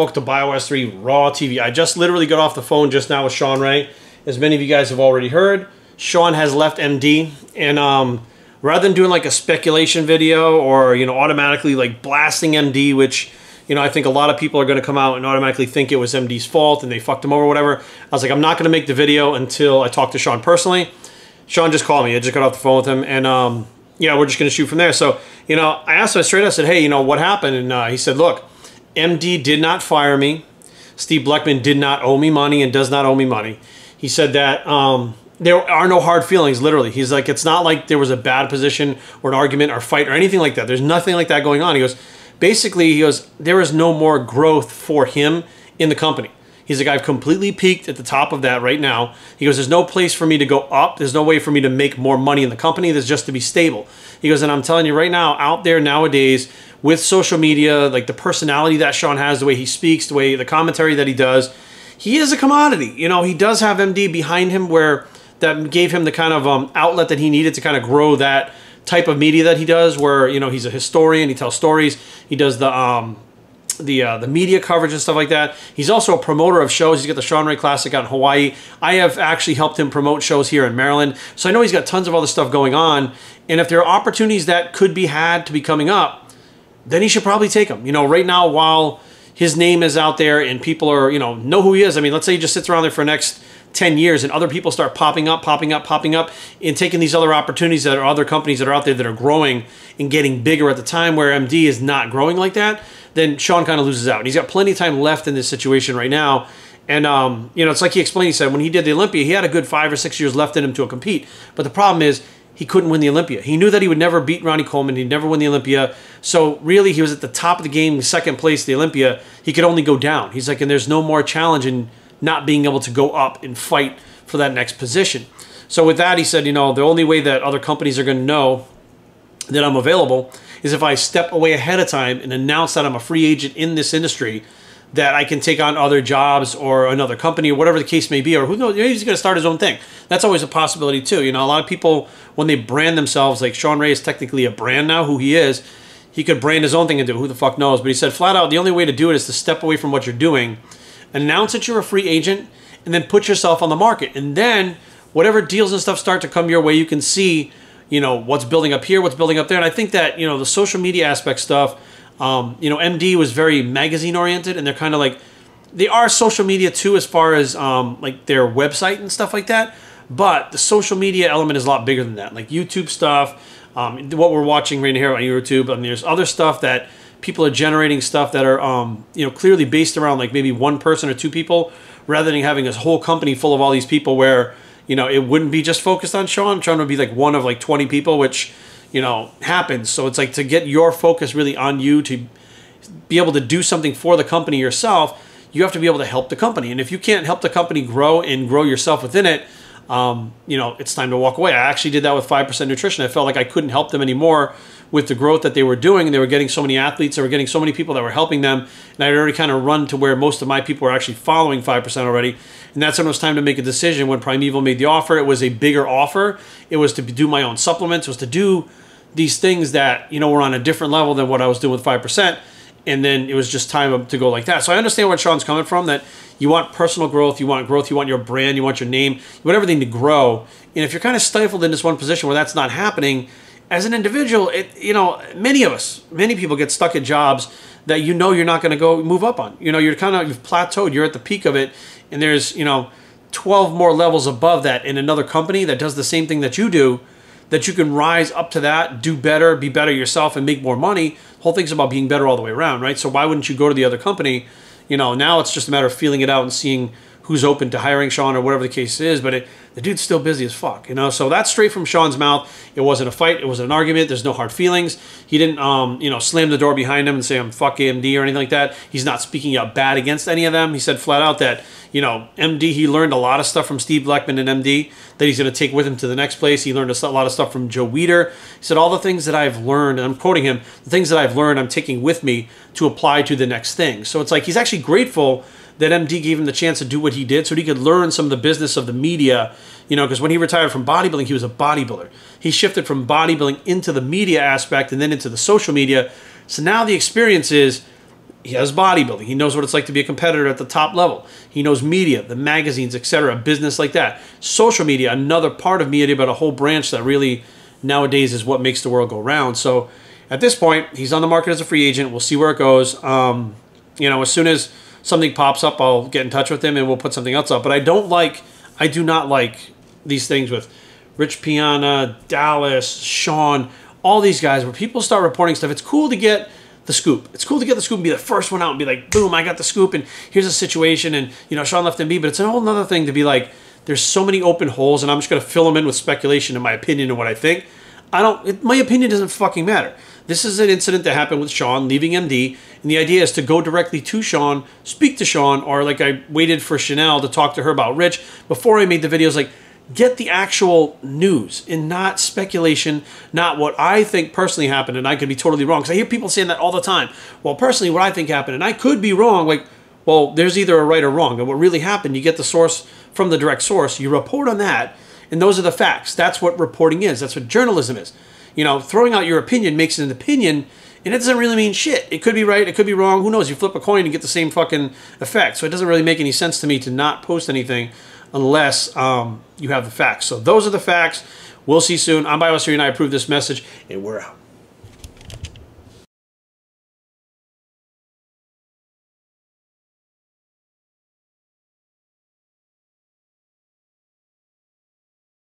welcome to BioS 3 Raw TV. I just literally got off the phone just now with Shawn Ray. As many of you guys have already heard, Shawn has left MD, and rather than doing like a speculation video or, you know, automatically like blasting MD, which, you know, I think a lot of people are going to come out and automatically think it was MD's fault and they fucked him over or whatever. I was like, I'm not going to make the video until I talk to Shawn personally. Shawn just called me. I just got off the phone with him, and yeah, we're just going to shoot from there. So, you know, I asked him straight up, I said, hey, you know, what happened? And he said, look, MD did not fire me. Steve Bleckman did not owe me money and does not owe me money. He said that there are no hard feelings, literally. He's like, it's not like there was a bad position or an argument or fight or anything like that. There's nothing like that going on. He goes, basically, he goes, there is no more growth for him in the company. He's like, I've completely peaked at the top of that right now. He goes, there's no place for me to go up. There's no way for me to make more money in the company. There's just to be stable. He goes, and I'm telling you right now, out there nowadays with social media, like the personality that Shawn has, the way he speaks, the way the commentary that he does, he is a commodity. You know, he does have MD behind him where that gave him the kind of outlet that he needed to kind of grow that type of media that he does, where, you know, he's a historian, he tells stories, he does the media coverage and stuff like that. He's also a promoter of shows. He's got the Shawn Ray Classic out in Hawaii. I have actually helped him promote shows here in Maryland. So I know he's got tons of other stuff going on. And if there are opportunities that could be had to be coming up, then he should probably take them. You know, right now, while his name is out there and people are, you know who he is. I mean, let's say he just sits around there for the next 10 years and other people start popping up, and taking these other opportunities that are other companies that are out there that are growing and getting bigger at the time where MD is not growing like that, then Shawn kind of loses out. And he's got plenty of time left in this situation right now. And, you know, it's like he explained, he said when he did the Olympia, he had a good 5 or 6 years left in him to compete. But the problem is he couldn't win the Olympia. He knew that he would never beat Ronnie Coleman. He'd never win the Olympia. So really, he was at the top of the game, second place, the Olympia. He could only go down. He's like, and there's no more challenge in not being able to go up and fight for that next position. So with that, he said, you know, the only way that other companies are going to know that I'm available is if I step away ahead of time and announce that I'm a free agent in this industry, that I can take on other jobs or another company or whatever the case may be, or who knows, maybe he's going to start his own thing. That's always a possibility too. You know, a lot of people, when they brand themselves, like Shawn Ray is technically a brand now, who he is, he could brand his own thing and do it. Who the fuck knows? But he said flat out, the only way to do it is to step away from what you're doing, announce that you're a free agent, and then put yourself on the market. And then whatever deals and stuff start to come your way, you can see, you know, what's building up here, what's building up there. And I think that, you know, the social media aspect stuff, you know, MD was very magazine oriented, and they're kind of like, they are social media too, as far as like their website and stuff like that. But the social media element is a lot bigger than that, like YouTube stuff, what we're watching right here on YouTube. And there's other stuff that people are generating stuff that are, you know, clearly based around like maybe one person or two people, rather than having this whole company full of all these people where, you know, it wouldn't be just focused on Shawn. I'm trying to be like one of like 20 people, which, you know, happens. So it's like to get your focus really on you, to be able to do something for the company yourself, you have to be able to help the company. And if you can't help the company grow and grow yourself within it, you know, it's time to walk away. I actually did that with 5% Nutrition. I felt like I couldn't help them anymore with the growth that they were doing. And they were getting so many athletes, they were getting so many people that were helping them. And I'd already kind of run to where most of my people were actually following 5% already. And that's when it was time to make a decision. When Primeval made the offer, it was a bigger offer. It was to do my own supplements. It was to do these things that, you know, were on a different level than what I was doing with 5%. And then it was just time to go like that. So I understand where Shawn's coming from, that you want personal growth, you want your brand, you want your name, you want everything to grow. And if you're kind of stifled in this one position where that's not happening, as an individual, you know, many people get stuck at jobs that you know you're not going to go move up on. You know, you've plateaued, you're at the peak of it, and there's, you know, 12 more levels above that in another company that does the same thing that you do, that you can rise up to that, do better, be better yourself, and make more money. The whole thing's about being better all the way around, right? So why wouldn't you go to the other company? You know, now it's just a matter of feeling it out and seeing who's open to hiring Shawn or whatever the case is. But the dude's still busy as fuck, you know? So that's straight from Shawn's mouth. It wasn't a fight. It wasn't an argument. There's no hard feelings. He didn't, you know, slam the door behind him and say, I'm fuck MD or anything like that. He's not speaking out bad against any of them. He said flat out that, you know, MD, he learned a lot of stuff from Steve Bleckman and MD that he's going to take with him to the next place. He learned a lot of stuff from Joe Weider. He said, all the things that I've learned, and I'm quoting him, the things that I've learned, I'm taking with me to apply to the next thing. So it's like he's actually grateful that MD gave him the chance to do what he did so he could learn some of the business of the media, you know, because when he retired from bodybuilding, he was a bodybuilder. He shifted from bodybuilding into the media aspect and then into the social media. So now the experience is He has bodybuilding. He knows what it's like to be a competitor at the top level. He knows media, the magazines, etc., business like that. Social media, another part of media, but a whole branch that really nowadays is what makes the world go round. So at this point, he's on the market as a free agent. We'll see where it goes. You know, as soon as something pops up, I'll get in touch with him and we'll put something else up. But I do not like these things with Rich Piana, Dallas, Shawn, all these guys where people start reporting stuff. It's cool to get the scoop. It's cool to get the scoop and be the first one out and be like, boom, I got the scoop and here's a situation and, you know, Shawn left MD. But it's a whole other thing to be like, there's so many open holes and I'm just going to fill them in with speculation and my opinion and what I think. My opinion doesn't fucking matter. This is an incident that happened with Shawn leaving MD, and the idea is to go directly to Shawn, speak to Shawn, or like I waited for Chanel to talk to her about Rich before I made the videos, like get the actual news and not speculation, not what I think personally happened, and I could be totally wrong. Because I hear people saying that all the time. Well, personally, what I think happened, and I could be wrong. Like, well, there's either a right or wrong. And what really happened, you get the source from the direct source, you report on that, and those are the facts. That's what reporting is. That's what journalism is. You know, throwing out your opinion makes it an opinion, and it doesn't really mean shit. It could be right, it could be wrong. Who knows? You flip a coin and get the same fucking effect. So it doesn't really make any sense to me to not post anything unless you have the facts. So those are the facts. We'll see soon. I'm Biockickz, and I approve this message, and we're out.